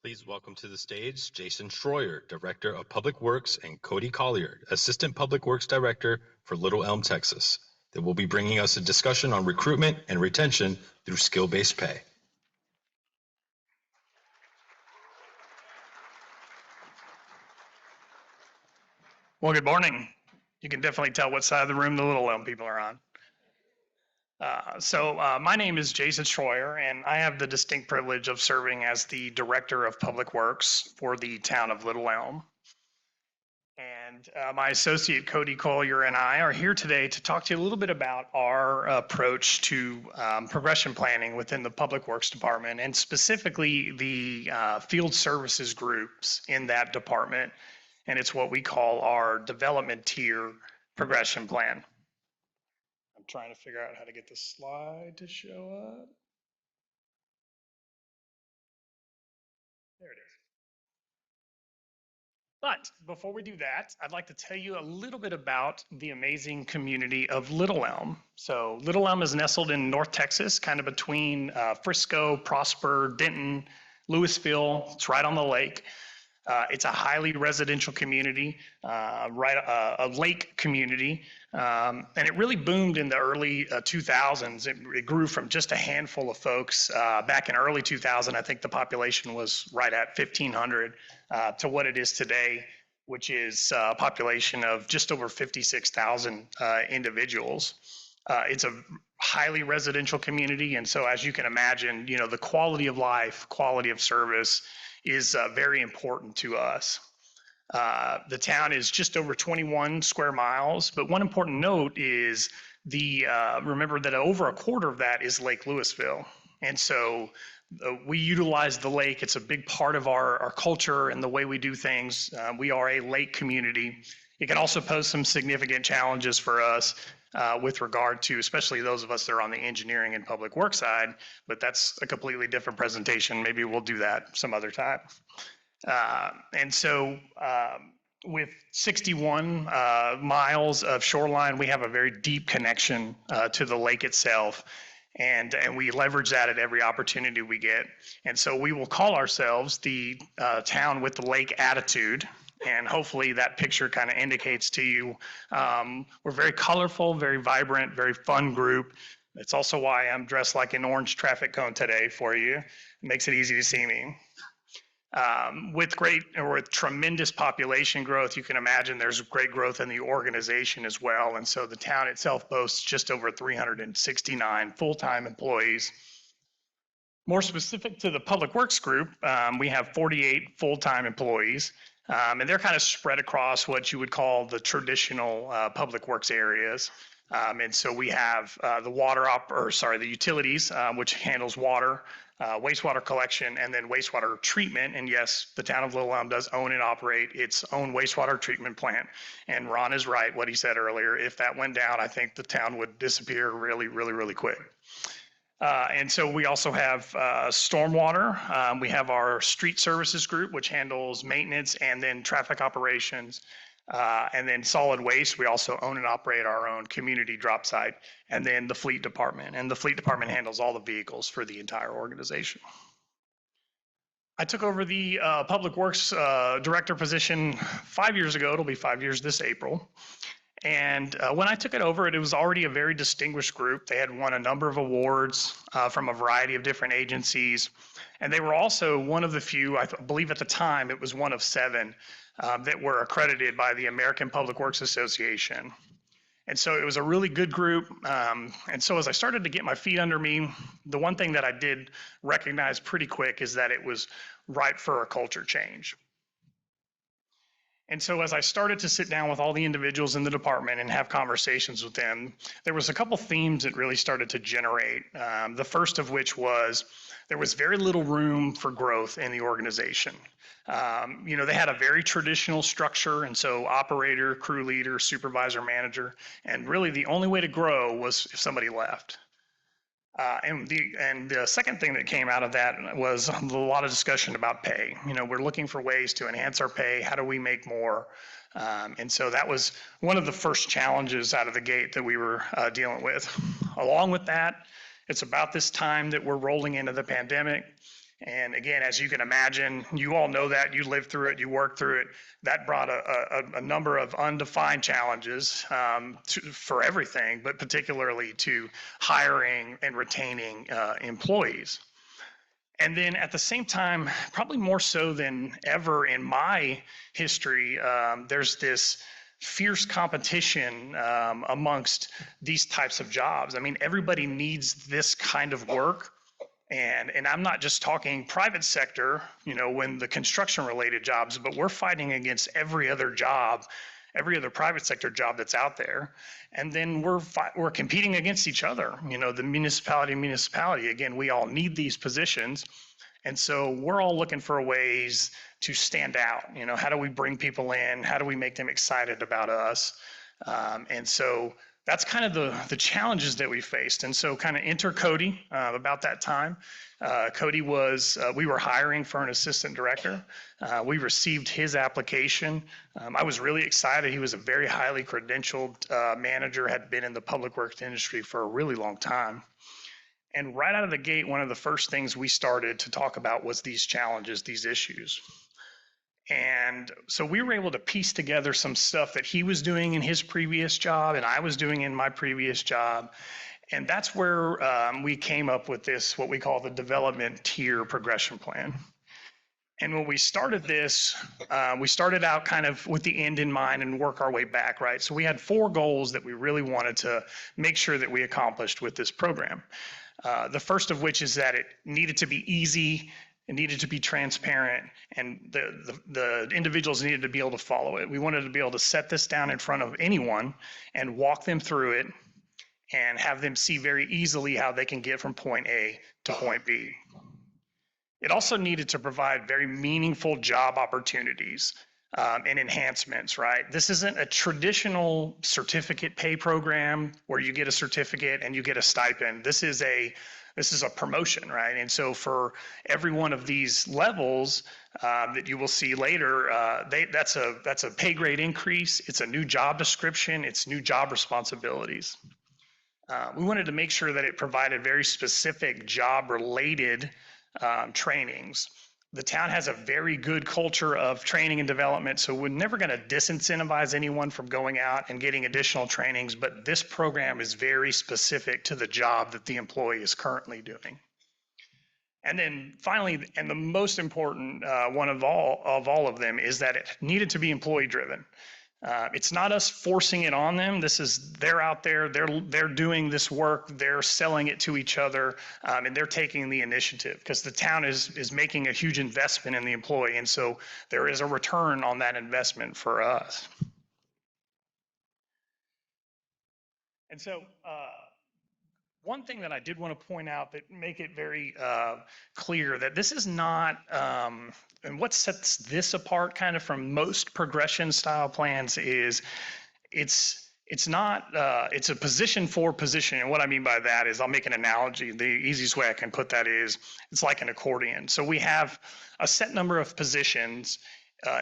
Please welcome to the stage Jason Schroyer, Director of Public Works, and Cody Collier, Assistant Public Works Director for Little Elm, Texas. They will be bringing us a discussion on recruitment and retention through skill-based pay. Well, good morning. You can definitely tell what side of the room the Little Elm people are on. My name is Jason Schroyer, and I have the distinct privilege of serving as the Director of Public Works for the town of Little Elm. And my associate Cody Collier and I are here today to talk to you a little bit about our approach to progression planning within the Public Works Department, and specifically the field services groups in that department. And it's what we call our development tier progression plan. I'm trying to figure out how to get the slide to show up. There it is. But before we do that, I'd like to tell you a little bit about the amazing community of Little Elm. So Little Elm is nestled in North Texas, kind of between Frisco, Prosper, Denton, Louisville. It's right on the lake. It's a highly residential community, a lake community, and it really boomed in the early 2000s. It grew from just a handful of folks. Back in early 2000, I think the population was right at 1,500 to what it is today, which is a population of just over 56,000 individuals. It's a highly residential community, and so as you can imagine, the quality of life, quality of service is very important to us. The town is just over 21 square miles, but one important note is remember that over a quarter of that is Lake Louisville. And so we utilize the lake. It's a big part of our culture and the way we do things. We are a lake community. It can also pose some significant challenges for us with regard to, especially those of us that are on the engineering and public work side, but that's a completely different presentation. Maybe we'll do that some other time. With 61 miles of shoreline, we have a very deep connection to the lake itself, and we leverage that at every opportunity we get. And so we will call ourselves the town with the lake attitude. And hopefully that picture kind of indicates to you, we're very colorful, very vibrant, very fun group. It's also why I'm dressed like an orange traffic cone today for you. It makes it easy to see me. With tremendous population growth, you can imagine there's great growth in the organization as well. And so the town itself boasts just over 369 full-time employees. More specific to the Public Works group, we have 48 full-time employees. And they're kind of spread across what you would call the traditional public works areas. And so we have the utilities, which handles water, wastewater collection, and then wastewater treatment. And yes, the town of Little Elm does own and operate its own wastewater treatment plant. And Ron is right, what he said earlier. If that went down, I think the town would disappear really, really, really quick. And so we also have stormwater. We have our street services group, which handles maintenance and then traffic operations. And then solid waste, we also own and operate our own community drop site. And then the fleet department. And the fleet department handles all the vehicles for the entire organization. I took over the Public Works Director position 5 years ago. It'll be 5 years this April. And when I took it over, it was already a very distinguished group. They had won a number of awards from a variety of different agencies. And they were also one of the few, I believe at the time, it was one of 7 that were accredited by the American Public Works Association. And so it was a really good group. And so as I started to get my feet under me, the one thing that I did recognize pretty quick is that it was ripe for a culture change. And so as I started to sit down with all the individuals in the department and have conversations with them, there was a couple themes that really started to generate. The first of which was there was very little room for growth in the organization. They had a very traditional structure, and so operator, crew leader, supervisor, manager, and really the only way to grow was if somebody left. And the second thing that came out of that was a lot of discussion about pay. We're looking for ways to enhance our pay. How do we make more? And so that was one of the first challenges out of the gate that we were dealing with. Along with that, it's about this time that we're rolling into the pandemic. And again, as you can imagine, you all know that, you lived through it, you worked through it. That brought a number of undefined challenges for everything, but particularly to hiring and retaining employees. And then at the same time, probably more so than ever in my history, there's this fierce competition amongst these types of jobs. I mean, everybody needs this kind of work. And I'm not just talking private sector, you know, when the construction related jobs, but we're fighting against every other job, every other private sector job that's out there. And then we're competing against each other, you know, the municipality. Again, we all need these positions. And so we're all looking for ways to stand out. You know, how do we bring people in? How do we make them excited about us? And so that's kind of the challenges that we faced. And so kind of enter Cody about that time. Cody we were hiring for an assistant director. We received his application. I was really excited. He was a very highly credentialed manager, had been in the public works industry for a really long time. And right out of the gate, one of the first things we started to talk about was these challenges, these issues. And so we were able to piece together some stuff that he was doing in his previous job and I was doing in my previous job. And that's where we came up with this, what we call the development tier progression plan. And when we started this, we started out kind of with the end in mind and work our way back, right? So we had 4 goals that we really wanted to make sure that we accomplished with this program. The first of which is that it needed to be easy. It needed to be transparent, and the individuals needed to be able to follow it. We wanted to be able to set this down in front of anyone and walk them through it and have them see very easily how they can get from point A to point B. It also needed to provide very meaningful job opportunities and enhancements, right? This isn't a traditional certificate pay program where you get a certificate and you get a stipend. This is a promotion, right? And so for every one of these levels that you will see later, that's a pay grade increase. It's a new job description. It's new job responsibilities. We wanted to make sure that it provided very specific job-related trainings. The town has a very good culture of training and development, so we're never going to disincentivize anyone from going out and getting additional trainings, but this program is very specific to the job that the employee is currently doing. And then finally, and the most important one of all of them, is that it needed to be employee driven. It's not us forcing it on them. They're out there, they're doing this work, they're selling it to each other, and they're taking the initiative because the town is making a huge investment in the employee. And so there is a return on that investment for us. And so one thing that I did want to point out that make it very clear that this is not, and what sets this apart kind of from most progression style plans is it's a position for position. And what I mean by that is, I'll make an analogy. The easiest way I can put that is it's like an accordion. So we have a set number of positions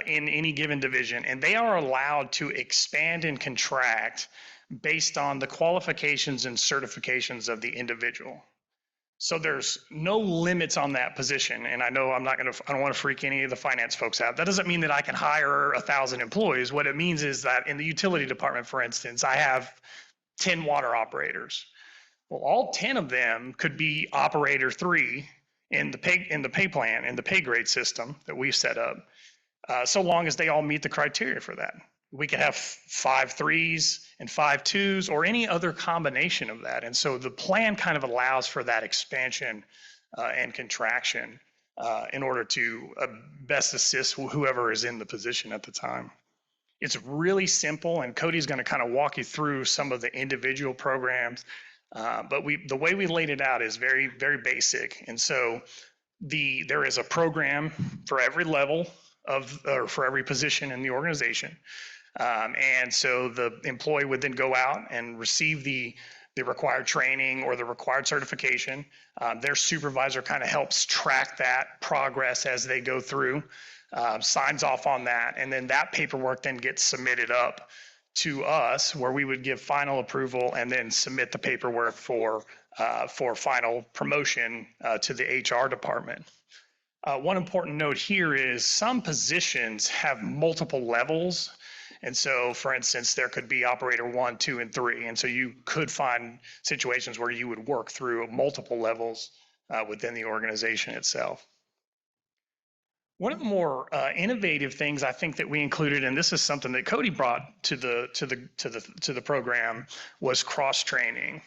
in any given division, and they are allowed to expand and contract based on the qualifications and certifications of the individual. So there's no limits on that position. And I know I don't want to freak any of the finance folks out. That doesn't mean that I can hire 1,000 employees. What it means is that in the utility department, for instance, I have 10 water operators. Well, all 10 of them could be operator 3 in the pay plan, in the pay grade system that we've set up, so long as they all meet the criteria for that. We could have 5 3s and 5 2s or any other combination of that. And so the plan kind of allows for that expansion and contraction in order to best assist whoever is in the position at the time. It's really simple, and Cody's going to kind of walk you through some of the individual programs. But the way we laid it out is very, very basic. And so there is a program for every level or for every position in the organization. And so the employee would then go out and receive the required training or the required certification. Their supervisor kind of helps track that progress as they go through, signs off on that, and then that paperwork then gets submitted up to us, where we would give final approval and then submit the paperwork for final promotion to the HR department. One important note here is some positions have multiple levels. And so, for instance, there could be operator 1, 2, and 3. And so you could find situations where you would work through multiple levels within the organization itself. One of the more innovative things I think that we included, and this is something that Cody brought to the program, was cross training.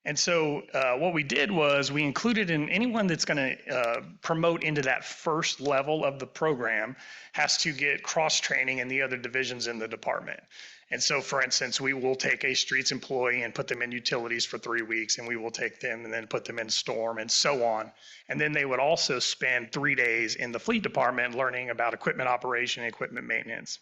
And so what we did was we included in anyone that's going to promote into that first level of the program has to get cross training in the other divisions in the department. And so, for instance, we will take a streets employee and put them in utilities for 3 weeks, and we will take them and then put them in storm and so on. And then they would also spend 3 days in the fleet department learning about equipment operation and equipment maintenance.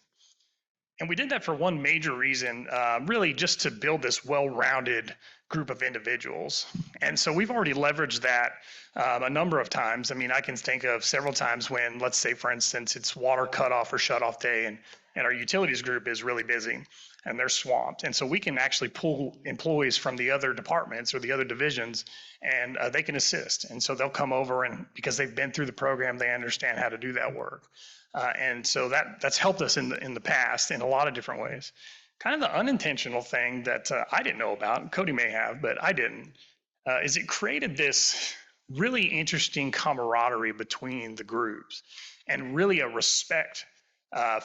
And we did that for one major reason, really just to build this well-rounded group of individuals. And so we've already leveraged that a number of times. I mean, I can think of several times when, let's say, for instance, it's water cutoff or shut-off day, and our utilities group is really busy and they're swamped. And so we can actually pull employees from the other departments or the other divisions, and they can assist. And so they'll come over, and because they've been through the program, they understand how to do that work. And so that's helped us in the past in a lot of different ways. Kind of the unintentional thing that I didn't know about, Cody may have, but I didn't, is it created this really interesting camaraderie between the groups and really a respect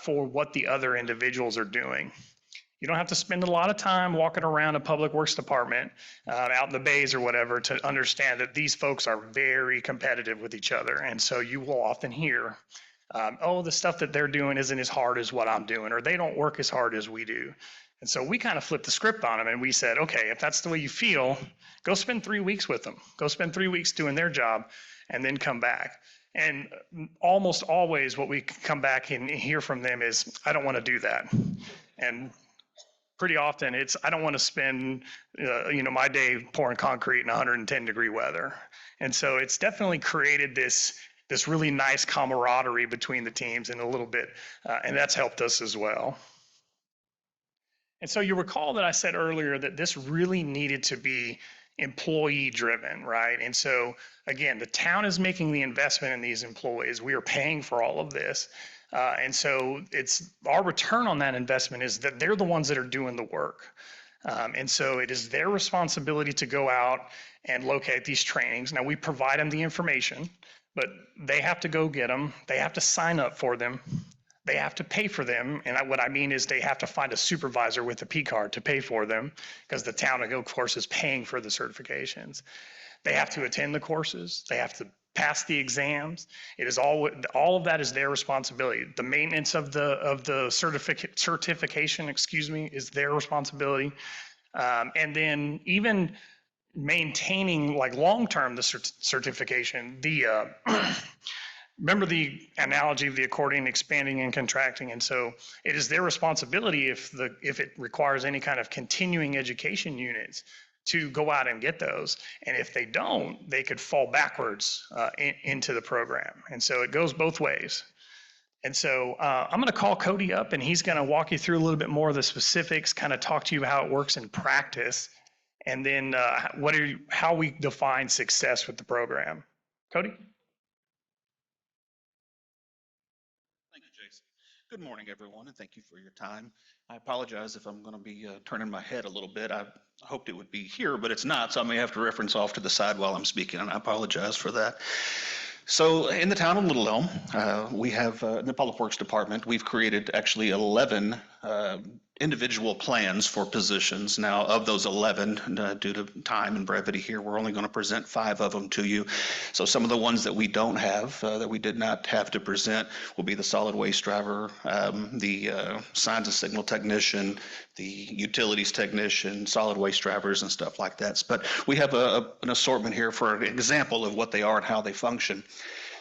for what the other individuals are doing. You don't have to spend a lot of time walking around a public works department out in the bays or whatever to understand that these folks are very competitive with each other. And so you will often hear, oh, the stuff that they're doing isn't as hard as what I'm doing, or they don't work as hard as we do. And so we kind of flipped the script on them, and we said, okay, if that's the way you feel, go spend 3 weeks with them. Go spend 3 weeks doing their job, and then come back. And almost always what we come back and hear from them is, I don't want to do that. And pretty often it's, I don't want to spend my day pouring concrete in 110-degree weather. And so it's definitely created this really nice camaraderie between the teams and a little bit, and that's helped us as well. And so you recall that I said earlier that this really needed to be employee driven, right? And so again, the town is making the investment in these employees. We are paying for all of this. And so it's our return on that investment is that they're the ones that are doing the work. And so it is their responsibility to go out and locate these trainings. Now we provide them the information, but they have to go get them. They have to sign up for them. They have to pay for them. And what I mean is they have to find a supervisor with a P card to pay for them, because the town, of course, is paying for the certifications. They have to attend the courses. They have to pass the exams. It is all of that is their responsibility. The maintenance of the certification, is their responsibility. And then even maintaining, like, long-term the certification, remember the analogy of the accordion expanding and contracting. And so it is their responsibility if it requires any kind of continuing education units to go out and get those. And if they don't, they could fall backwards into the program. And so it goes both ways. And so I'm going to call Cody up, and he's going to walk you through a little bit more of the specifics, kind of talk to you how it works in practice, and then how we define success with the program. Cody? Good morning, everyone, and thank you for your time. I apologize if I'm going to be turning my head a little bit. I hoped it would be here, but it's not, so I may have to reference off to the side while I'm speaking, and I apologize for that. So in the town of Little Elm, we have, in the Public Works Department, we've created actually 11 individual plans for positions. Now, of those 11, due to time and brevity here, we're only going to present 5 of them to you. So some of the ones that we don't have, that we did not have to present, will be the solid waste driver, the signs and signal technician, the utilities technician, solid waste drivers, and stuff like that. But we have an assortment here for an example of what they are and how they function.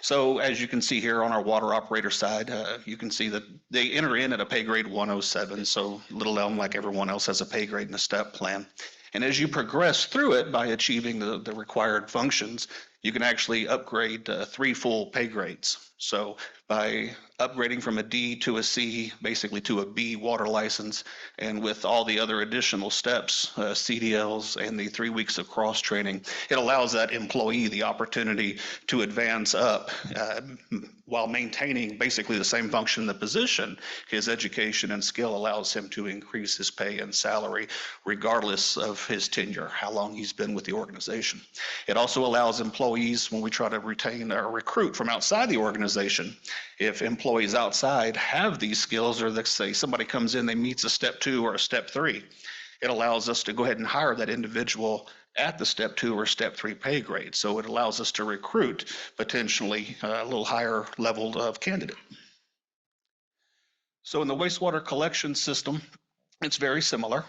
So as you can see here on our water operator side, you can see that they enter in at a pay grade 107. So Little Elm, like everyone else, has a pay grade and a step plan. And as you progress through it by achieving the required functions, you can actually upgrade 3 full pay grades. So by upgrading from a D to a C, basically to a B water license, and with all the other additional steps, CDLs and the 3 weeks of cross training, it allows that employee the opportunity to advance up while maintaining basically the same function in the position. His education and skill allows him to increase his pay and salary regardless of his tenure, how long he's been with the organization. It also allows employees, when we try to retain or recruit from outside the organization, if employees outside have these skills, or let's say somebody comes in, they meets a step 2 or a step 3, it allows us to go ahead and hire that individual at the step 2 or step 3 pay grade. So it allows us to recruit potentially a little higher level of candidate. So in the wastewater collection system, it's very similar.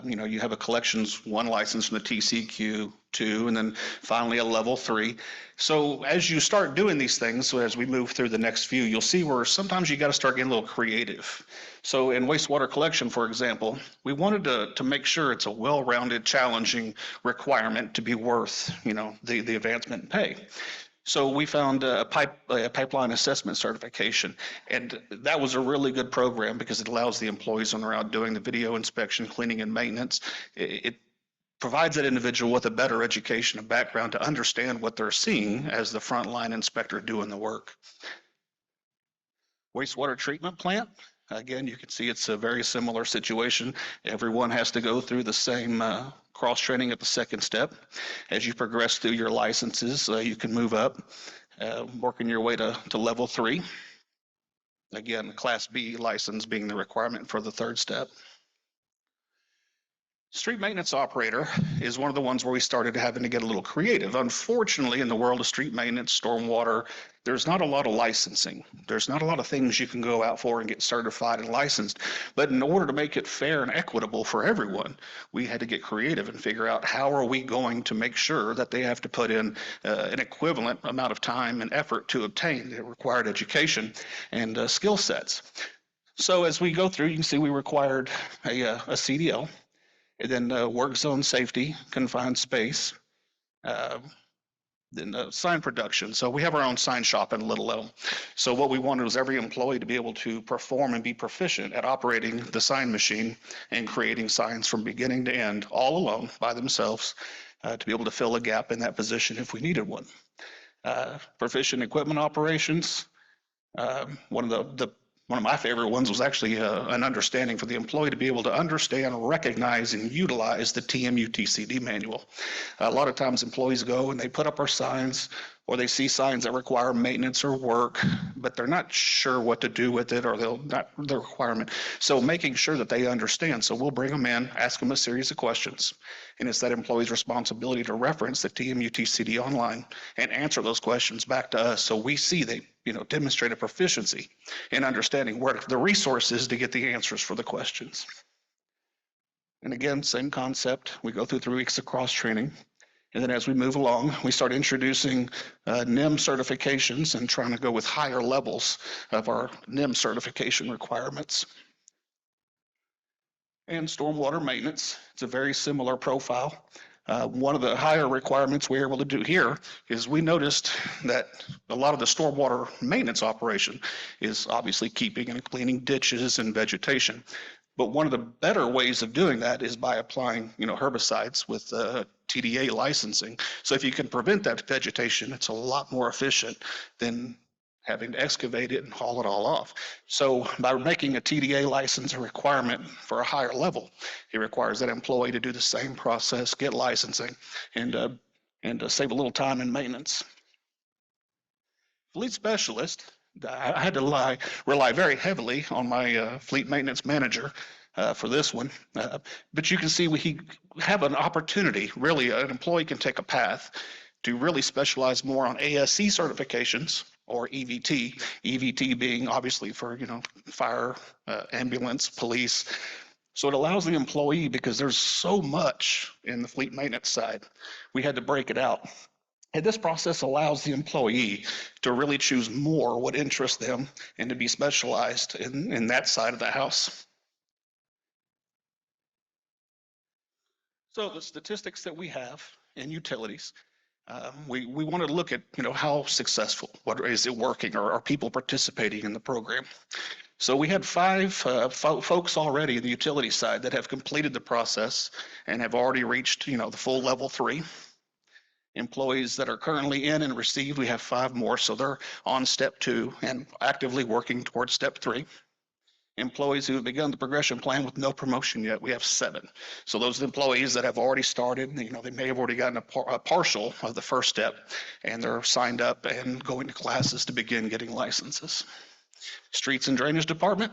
You have a collections 1 license from the TCQ, 2, and then finally a level 3. So as you start doing these things, so as we move through the next few, you'll see where sometimes you got to start getting a little creative. So in wastewater collection, for example, we wanted to make sure it's a well-rounded, challenging requirement to be worth, the advancement in pay. So we found a pipeline assessment certification, and that was a really good program because it allows the employees, when they're out doing the video inspection, cleaning, and maintenance, it provides that individual with a better education and background to understand what they're seeing as the frontline inspector doing the work. Wastewater treatment plant. Again, you can see it's a very similar situation. Everyone has to go through the same cross-training at the second step. As you progress through your licenses, you can move up, working your way to level 3. Again, Class B license being the requirement for the third step. Street maintenance operator is one of the ones where we started having to get a little creative. Unfortunately, in the world of street maintenance, stormwater, there's not a lot of licensing. There's not a lot of things you can go out for and get certified and licensed. But in order to make it fair and equitable for everyone, we had to get creative and figure out how are we going to make sure that they have to put in an equivalent amount of time and effort to obtain the required education and skill sets. So as we go through, you can see we required a CDL. And then work zone safety, confined space, then sign production. So we have our own sign shop in Little Elm. So what we wanted was every employee to be able to perform and be proficient at operating the sign machine and creating signs from beginning to end, all alone by themselves, to be able to fill a gap in that position if we needed one. Proficient equipment operations. One of my favorite ones was actually an understanding for the employee to be able to understand, recognize, and utilize the TMUTCD manual. A lot of times employees go and they put up our signs, or they see signs that require maintenance or work, but they're not sure what to do with it, or they'll not the requirement. So making sure that they understand. So we'll bring them in, ask them a series of questions, and it's that employee's responsibility to reference the TMUTCD online and answer those questions back to us, so we see they demonstrate a proficiency in understanding where the resource is to get the answers for the questions. And again, same concept. We go through 3 weeks of cross training. And then as we move along, we start introducing NIM certifications and trying to go with higher levels of our NIM certification requirements. And stormwater maintenance, it's a very similar profile. One of the higher requirements we're able to do here is we noticed that a lot of the stormwater maintenance operation is obviously keeping and cleaning ditches and vegetation. But one of the better ways of doing that is by applying, herbicides with TDA licensing. So if you can prevent that vegetation, it's a lot more efficient than having to excavate it and haul it all off. So by making a TDA license a requirement for a higher level, it requires that employee to do the same process, get licensing, and save a little time in maintenance. Fleet specialist, I had to rely very heavily on my fleet maintenance manager for this one. But you can see we have an opportunity, really, an employee can take a path to really specialize more on ASC certifications or EVT, EVT being obviously for, fire, ambulance, police. So it allows the employee, because there's so much in the fleet maintenance side, we had to break it out. And this process allows the employee to really choose more what interests them and to be specialized in that side of the house. So the statistics that we have in utilities, We wanted to look at, how successful, what is it working, or are people participating in the program? So we had 5 folks already in the utility side that have completed the process and have already reached, the full level 3. Employees that are currently in and received, we have 5 more, so they're on step 2 and actively working towards step 3. Employees who have begun the progression plan with no promotion yet, we have 7. So those employees that have already started, they may have already gotten a partial of the first step, and they're signed up and going to classes to begin getting licenses. Streets and Drainage Department,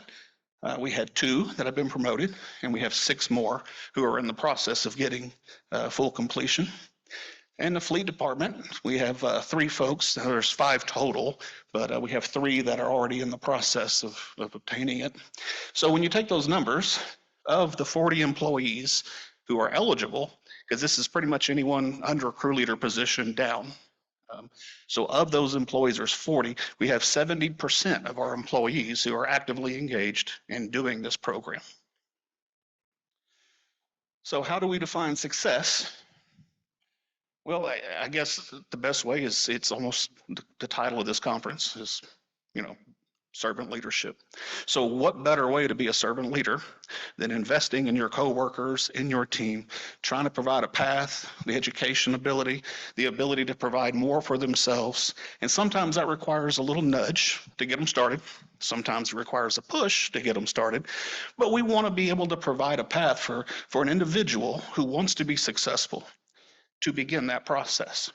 we had 2 that have been promoted, and we have 6 more who are in the process of getting full completion. And the Fleet Department, we have 3 folks. There's 5 total, but we have 3 that are already in the process of obtaining it. So when you take those numbers, of the 40 employees who are eligible, because this is pretty much anyone under a crew leader position down. So of those employees, there's 40. We have 70% of our employees who are actively engaged in doing this program. So how do we define success? Well, I guess the best way is, it's almost the title of this conference is, servant leadership. So what better way to be a servant leader than investing in your coworkers, in your team, trying to provide a path, the education ability, the ability to provide more for themselves. And sometimes that requires a little nudge to get them started. Sometimes it requires a push to get them started. But we want to be able to provide a path for an individual who wants to be successful to begin that process.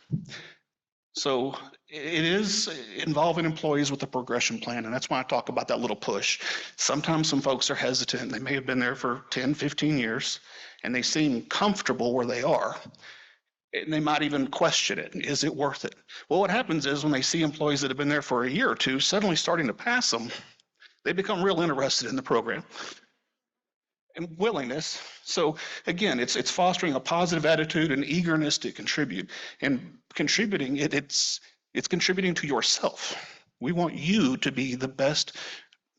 So it is involving employees with a progression plan, and that's why I talk about that little push. Sometimes some folks are hesitant. They may have been there for 10, 15 years, and they seem comfortable where they are. And they might even question it. Is it worth it? Well, what happens is when they see employees that have been there for a year or two suddenly starting to pass them, they become real interested in the program and willingness. So again, it's fostering a positive attitude and eagerness to contribute. And contributing, it's contributing to yourself. We want you to be the best,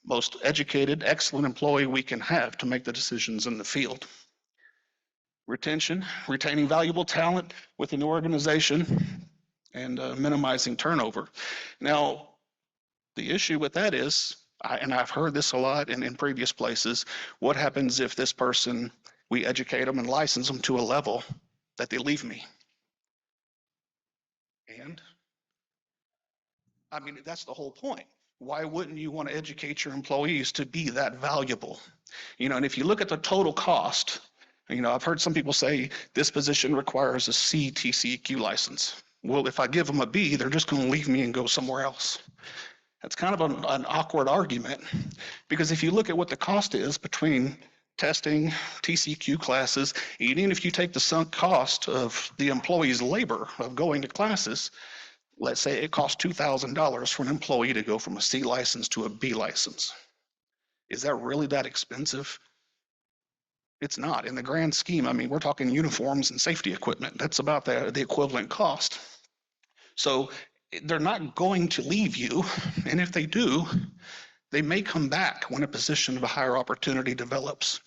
most educated, excellent employee we can have to make the decisions in the field. Retention, retaining valuable talent within the organization, and minimizing turnover. Now, the issue with that is, and I've heard this a lot in previous places, what happens if this person, we educate them and license them to a level that they leave me? And I mean, that's the whole point. Why wouldn't you want to educate your employees to be that valuable? And if you look at the total cost, I've heard some people say this position requires a C TCEQ license. Well, if I give them a B, they're just going to leave me and go somewhere else. That's kind of an awkward argument, because if you look at what the cost is between testing, TCQ classes, even if you take the sunk cost of the employee's labor of going to classes, let's say it costs $2,000 for an employee to go from a C license to a B license. Is that really that expensive? It's not. In the grand scheme, we're talking uniforms and safety equipment. That's about the equivalent cost. So they're not going to leave you, and if they do, they may come back when a position of a higher opportunity develops.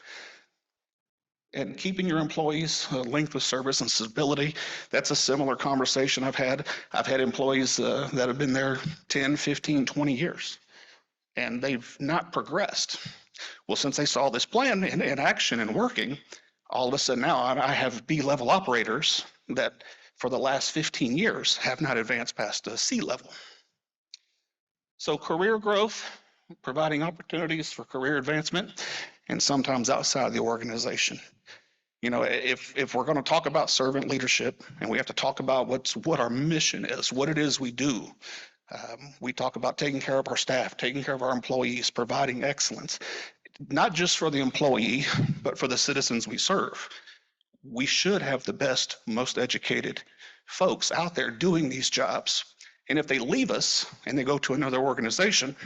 And keeping your employees length of service and stability, that's a similar conversation I've had. I've had employees that have been there 10, 15, 20 years, and they've not progressed. Well, since they saw this plan in action and working, all of a sudden now I have B-level operators that for the last 15 years have not advanced past the C level. So career growth, providing opportunities for career advancement, and sometimes outside the organization. If we're going to talk about servant leadership, and we have to talk about what our mission is, what it is we do. We talk about taking care of our staff, taking care of our employees, providing excellence, not just for the employee, but for the citizens we serve. We should have the best, most educated folks out there doing these jobs. And if they leave us and they go to another organization,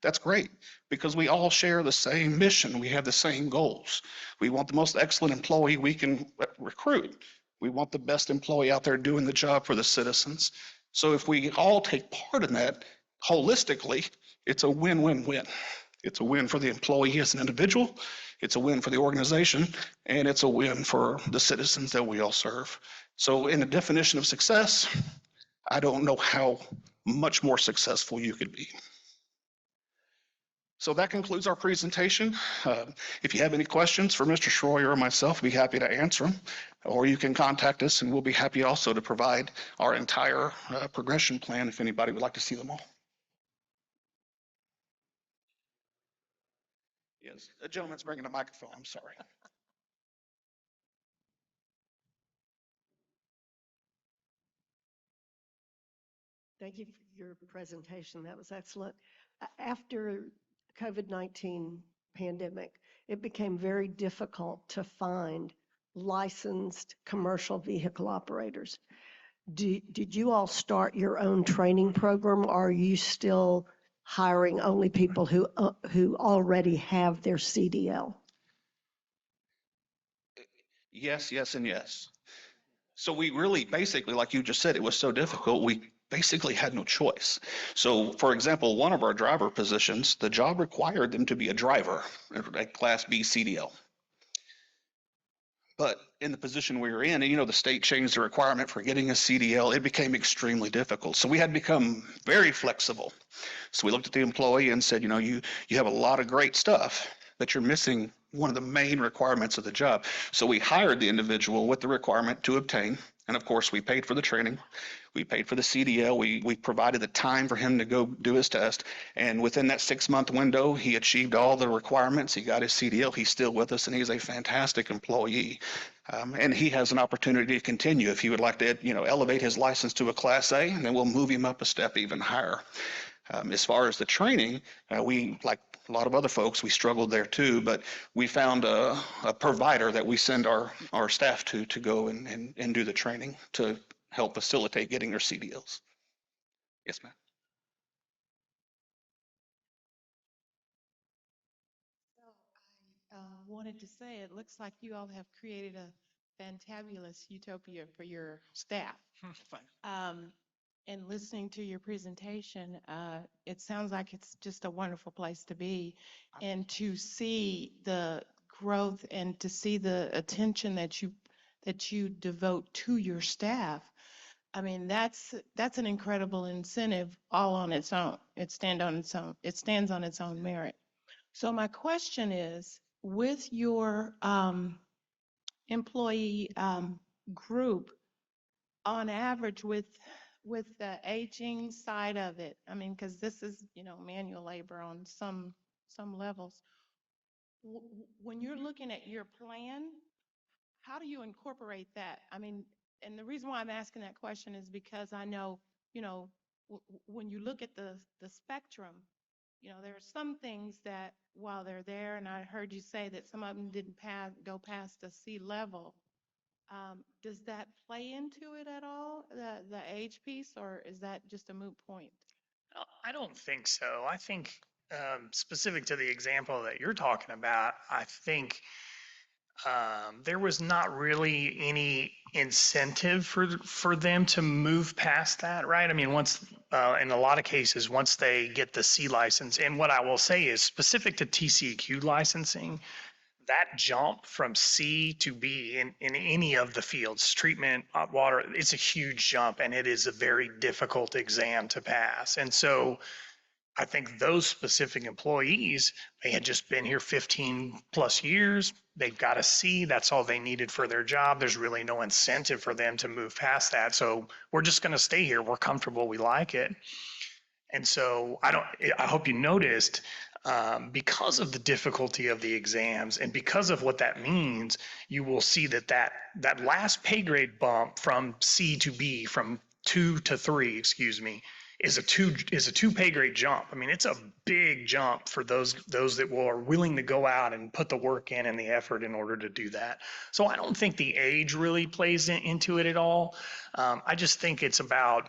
that's great, because we all share the same mission. We have the same goals. We want the most excellent employee we can recruit. We want the best employee out there doing the job for the citizens. So if we all take part in that holistically, it's a win-win-win. It's a win for the employee as an individual, it's a win for the organization, and it's a win for the citizens that we all serve. So in the definition of success, I don't know how much more successful you could be. So that concludes our presentation. If you have any questions for Mr. Schroyer or myself, we'd be happy to answer them. Or you can contact us and we'll be happy also to provide our entire progression plan if anybody would like to see them all. Yes, a gentleman's bringing a microphone, I'm sorry. Thank you for your presentation. That was excellent. After COVID-19 pandemic, it became very difficult to find licensed commercial vehicle operators. Did you all start your own training program, or are you still hiring only people who already have their CDL? Yes, yes, and yes. So we really basically, like you just said, it was so difficult, we basically had no choice. So for example, one of our driver positions, the job required them to be a driver, a Class B CDL. But in the position we were in, and the state changed the requirement for getting a CDL, it became extremely difficult. So we had to become very flexible. So we looked at the employee and said, you have a lot of great stuff, but you're missing one of the main requirements of the job. So we hired the individual with the requirement to obtain. And of course, we paid for the training. We paid for the CDL. We provided the time for him to go do his test. And within that 6-month window, he achieved all the requirements. He got his CDL. He's still with us, and he's a fantastic employee. And he has an opportunity to continue if he would like to, elevate his license to a Class A, and then we'll move him up a step even higher. As far as the training, we, like a lot of other folks, we struggled there too, but we found a provider that we send our staff to go and do the training to help facilitate getting their CDLs. Yes, ma'am. So I wanted to say, it looks like you all have created a fantabulous utopia for your staff. Fine. And listening to your presentation, it sounds like it's just a wonderful place to be. And to see the growth and to see the attention that you devote to your staff, I mean, that's an incredible incentive all on its own. It stands on its own merit. So my question is, with your employee group, on average, with the aging side of it, I mean, because this is, manual labor on some levels. When you're looking at your plan, how do you incorporate that? I mean, and the reason why I'm asking that question is because I know, when you look at the spectrum, there are some things that while they're there, and I heard you say that some of them didn't go past the C level. Does that play into it at all, the age piece, or is that just a moot point? I don't think so. I think specific to the example that you're talking about, I think there was not really any incentive for them to move past that, right? I mean, once in a lot of cases, once they get the C license, and what I will say is specific to TCEQ licensing, that jump from C to B in any of the fields, treatment, water, it's a huge jump, and it is a very difficult exam to pass. And so I think those specific employees, they had just been here 15 plus years. They've got a C. That's all they needed for their job. There's really no incentive for them to move past that. So we're just going to stay here. We're comfortable. We like it. And so I hope you noticed, because of the difficulty of the exams and because of what that means, you will see that last pay grade bump from C to B, from 2 to 3, excuse me, is a two pay grade jump. I mean, it's a big jump for those that are willing to go out and put the work in and the effort in order to do that. So I don't think the age really plays into it at all. I just think it's about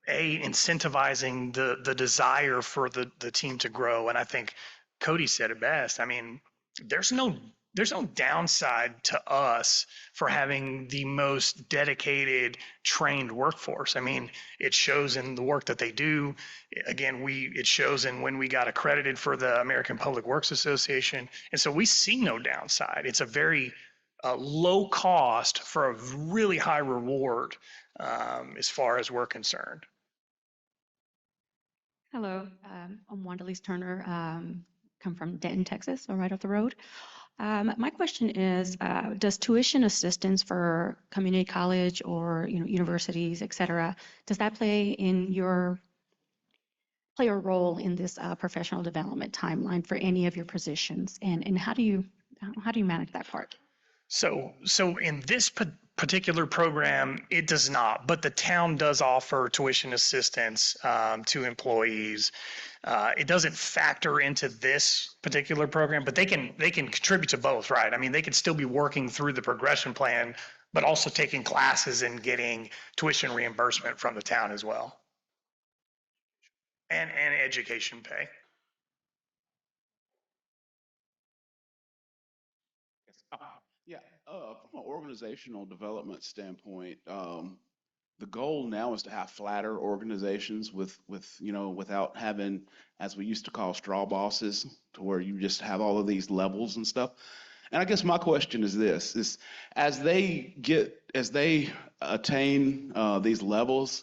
incentivizing the desire for the team to grow. And I think Cody said it best. I mean, there's no downside to us for having the most dedicated, trained workforce. I mean, it shows in the work that they do. Again, it shows in when we got accredited for the American Public Works Association. And so we see no downside. It's a very low cost for a really high reward as far as we're concerned. Hello, I'm Wandelise Turner, come from Denton, Texas, so right up the road. My question is, does tuition assistance for community college or universities, et cetera, does that play a role in this professional development timeline for any of your positions? And how do you manage that part? So in this particular program, it does not, but the town does offer tuition assistance to employees. It doesn't factor into this particular program, but they can contribute to both, right? I mean, they could still be working through the progression plan, but also taking classes and getting tuition reimbursement from the town as well, and education pay. Yeah, from an organizational development standpoint, the goal now is to have flatter organizations without having, as we used to call, straw bosses, to where you just have all of these levels and stuff. And I guess my question is this: is as they attain these levels,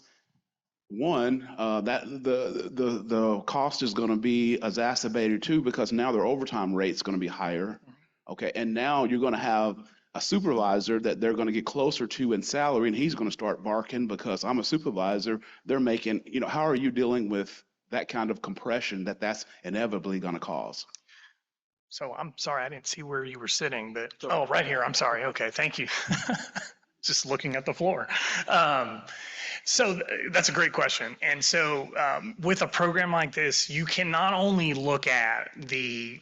one, that the cost is going to be exacerbated too, because now their overtime rate is going to be higher. Okay, and now you're going to have a supervisor that they're going to get closer to in salary, and he's going to start barking because I'm a supervisor. They're making, how are you dealing with that kind of compression that's inevitably going to cause? So I'm sorry, I didn't see where you were sitting, but, Sorry. oh, right here, I'm sorry. Okay, thank you. Just looking at the floor. So that's a great question. And so with a program like this, you can not only look at the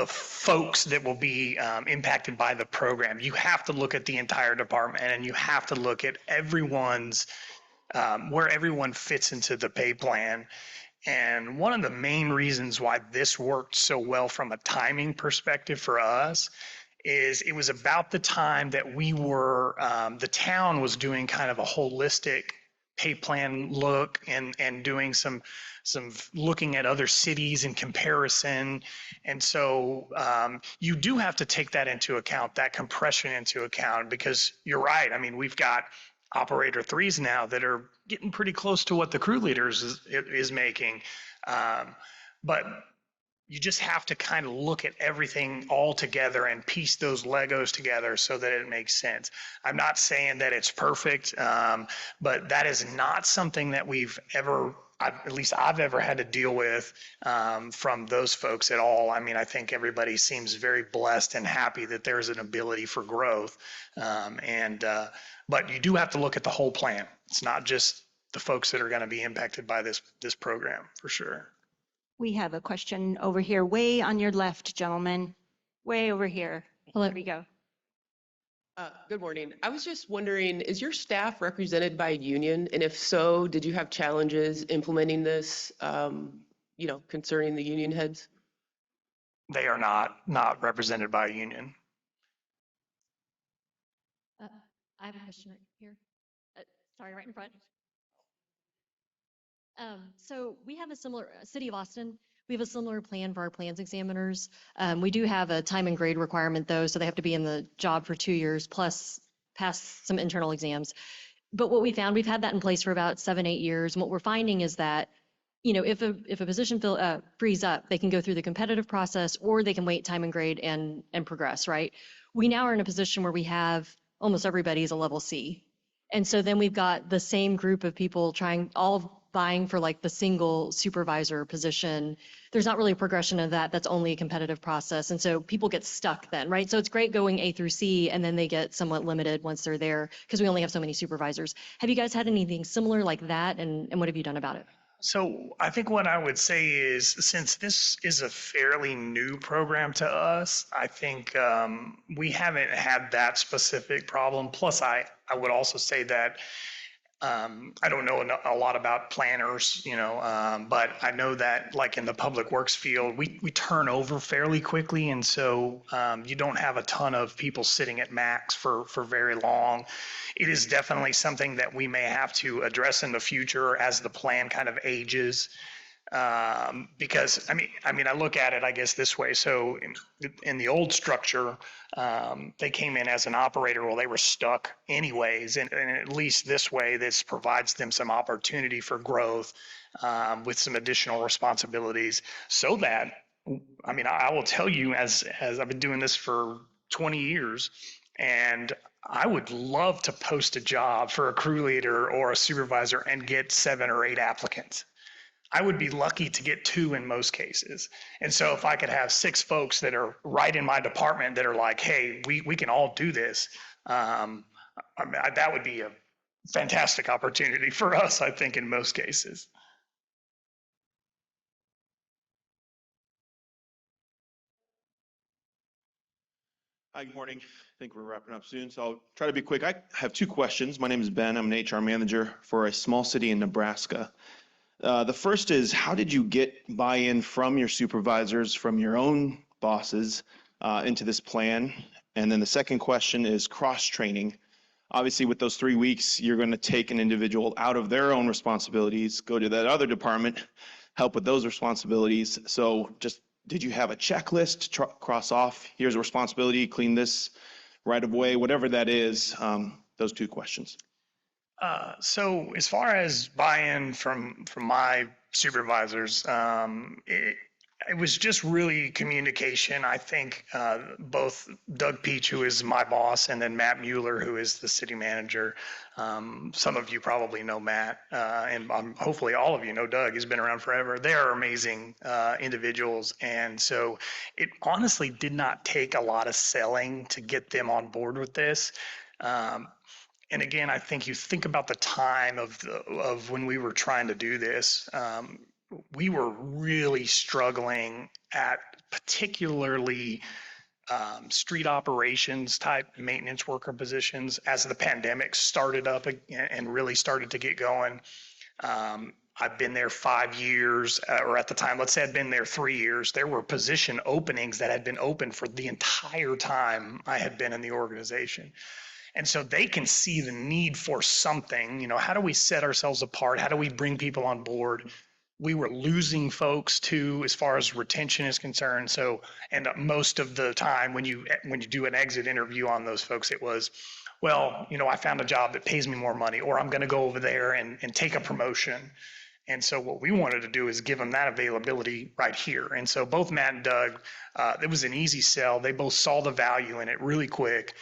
folks that will be impacted by the program, you have to look at the entire department, and you have to look at everyone's, where everyone fits into the pay plan. And one of the main reasons why this worked so well from a timing perspective for us is it was about the time that we were, the town was doing kind of a holistic pay plan look and doing some looking at other cities in comparison. And so you do have to take that into account, that compression into account, because you're right. I mean, we've got operator threes now that are getting pretty close to what the crew leaders is making. But you just have to kind of look at everything all together and piece those Legos together so that it makes sense. I'm not saying that it's perfect, but that is not something that we've ever, at least I've ever had to deal with from those folks at all. I mean, I think everybody seems very blessed and happy that there's an ability for growth. But you do have to look at the whole plan. It's not just the folks that are going to be impacted by this program, for sure. We have a question over here, way on your left, gentlemen. Way over here. There we go. Good morning. I was just wondering, is your staff represented by a union? And if so, did you have challenges implementing this, concerning the union heads? They are not represented by a union. I have a question right here. Sorry, right in front. So we have a similar, City of Austin, we have a similar plan for our plans examiners. We do have a time and grade requirement though, so they have to be in the job for 2 years plus pass some internal exams. But what we found, we've had that in place for about 7-8 years. And what we're finding is that, if a position frees up, they can go through the competitive process, or they can wait time and grade and progress, right? We now are in a position where we have almost everybody is a level C. And so then we've got the same group of people vying for like the single supervisor position. There's not really a progression of that. That's only a competitive process. And so people get stuck then, right? So it's great going A through C, and then they get somewhat limited once they're there because we only have so many supervisors. Have you guys had anything similar like that? And what have you done about it? So I think what I would say is, since this is a fairly new program to us, I think we haven't had that specific problem. Plus, I would also say that I don't know a lot about planners, but I know that like in the public works field, we turn over fairly quickly. And so you don't have a ton of people sitting at max for very long. It is definitely something that we may have to address in the future as the plan kind of ages. Because I look at it, I guess, this way. So in the old structure, they came in as an operator. Well, they were stuck anyways. And at least this way, this provides them some opportunity for growth with some additional responsibilities so that, I will tell you, as I've been doing this for 20 years, and I would love to post a job for a crew leader or a supervisor and get 7 or 8 applicants. I would be lucky to get 2 in most cases. And so if I could have 6 folks that are right in my department that are like, hey, we can all do this, that would be a fantastic opportunity for us, I think, in most cases. Hi, good morning. I think we're wrapping up soon, so I'll try to be quick. I have 2 questions. My name is Ben. I'm an HR manager for a small city in Nebraska. The first is, how did you get buy-in from your supervisors, from your own bosses, into this plan? And then the second question is cross-training. Obviously, with those 3 weeks, you're going to take an individual out of their own responsibilities, go to that other department, help with those responsibilities. So just, did you have a checklist to cross off? Here's a responsibility, clean this right away, whatever that is. Those 2 questions. So as far as buy-in from my supervisors, it was just really communication. I think both Doug Peach, who is my boss, and then Matt Mueller, who is the city manager. Some of you probably know Matt, and hopefully all of you know Doug. He's been around forever. They are amazing individuals, and so it honestly did not take a lot of selling to get them on board with this. And again, I think you think about the time of when we were trying to do this. We were really struggling at particularly street operations type maintenance worker positions as the pandemic started up and really started to get going. I've been there 5 years, or at the time, let's say I'd been there 3 years. There were position openings that had been open for the entire time I had been in the organization. And so they can see the need for something, how do we set ourselves apart? How do we bring people on board? We were losing folks too, as far as retention is concerned. So, and most of the time when you do an exit interview on those folks, it was, well, I found a job that pays me more money, or I'm going to go over there and take a promotion. And so what we wanted to do is give them that availability right here. And so both Matt and Doug, it was an easy sell. They both saw the value in it really quick,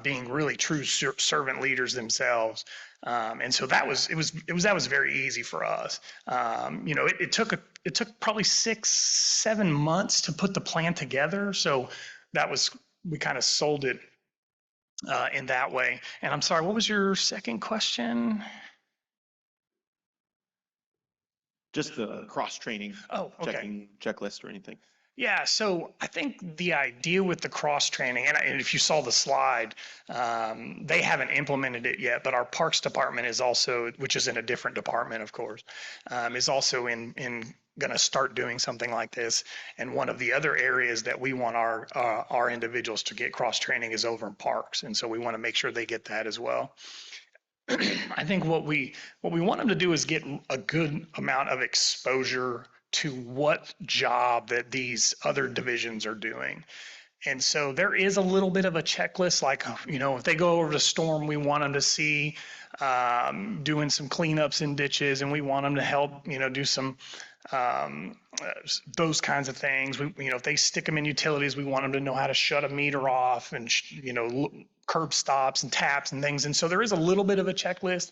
being really true servant leaders themselves. And so that was very easy for us. It took probably 6-7 months to put the plan together. So we kind of sold it in that way. And I'm sorry, what was your second question? Just the cross-training, Oh, okay. checking checklist or anything. Yeah, so I think the idea with the cross training, and if you saw the slide, they haven't implemented it yet, but our parks department is also, which is in a different department, of course, is also in going to start doing something like this. And one of the other areas that we want our individuals to get cross training is over in parks, and so we want to make sure they get that as well. I think what we want them to do is get a good amount of exposure to what job that these other divisions are doing. And so there is a little bit of a checklist, like, if they go over to storm, we want them to see doing some cleanups in ditches, and we want them to help, do some those kinds of things. If they stick them in utilities, we want them to know how to shut a meter off and, curb stops and taps and things. And so there is a little bit of a checklist.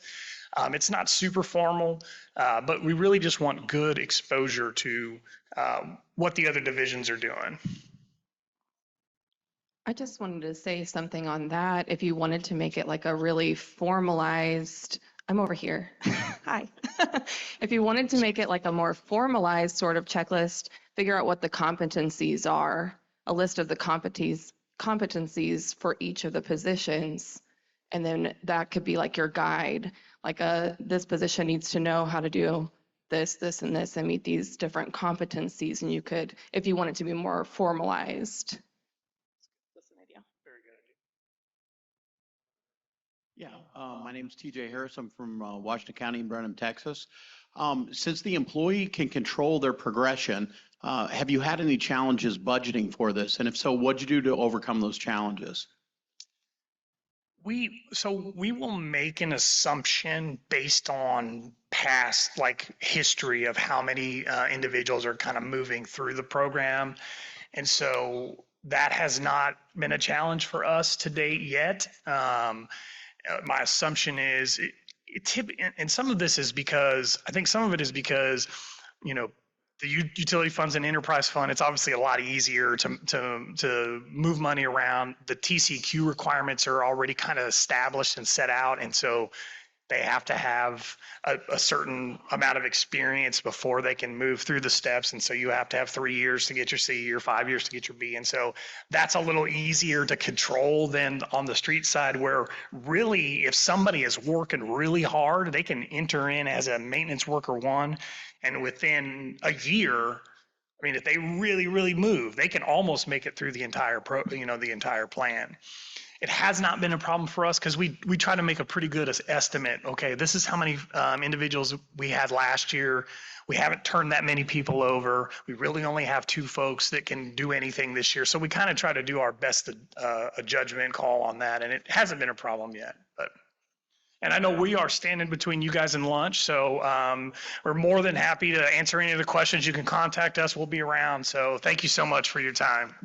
It's not super formal, but we really just want good exposure to what the other divisions are doing. I just wanted to say something on that. If you wanted to make it like a really formalized, I'm over here. Hi. If you wanted to make it like a more formalized sort of checklist, figure out what the competencies are, a list of the competencies for each of the positions. And then that could be like your guide, like this position needs to know how to do this, this, and this, and meet these different competencies. And you could, if you want it to be more formalized. That's an idea. Very good idea. Yeah, my name's TJ Harris. I'm from Washington County in Brenham, Texas. Since the employee can control their progression, have you had any challenges budgeting for this? And if so, what'd you do to overcome those challenges? So we will make an assumption based on past like history of how many individuals are kind of moving through the program. And so that has not been a challenge for us to date yet. My assumption is, and some of this is because, I think some of it is because, you know, the utility funds and enterprise fund, it's obviously a lot easier to move money around. The TCQ requirements are already kind of established and set out. And so they have to have a certain amount of experience before they can move through the steps. And so you have to have 3 years to get your C or 5 years to get your B. And so that's a little easier to control than on the street side, where really if somebody is working really hard, they can enter in as a maintenance worker 1. And within a year, I mean, if they really move, they can almost make it through the entire the entire plan. It has not been a problem for us because we try to make a pretty good estimate. Okay, this is how many individuals we had last year. We haven't turned that many people over. We really only have 2 folks that can do anything this year. So we kind of try to do our best a judgment call on that, and it hasn't been a problem yet. And I know we are standing between you guys and lunch, so we're more than happy to answer any of the questions. You can contact us. We'll be around. So thank you so much for your time.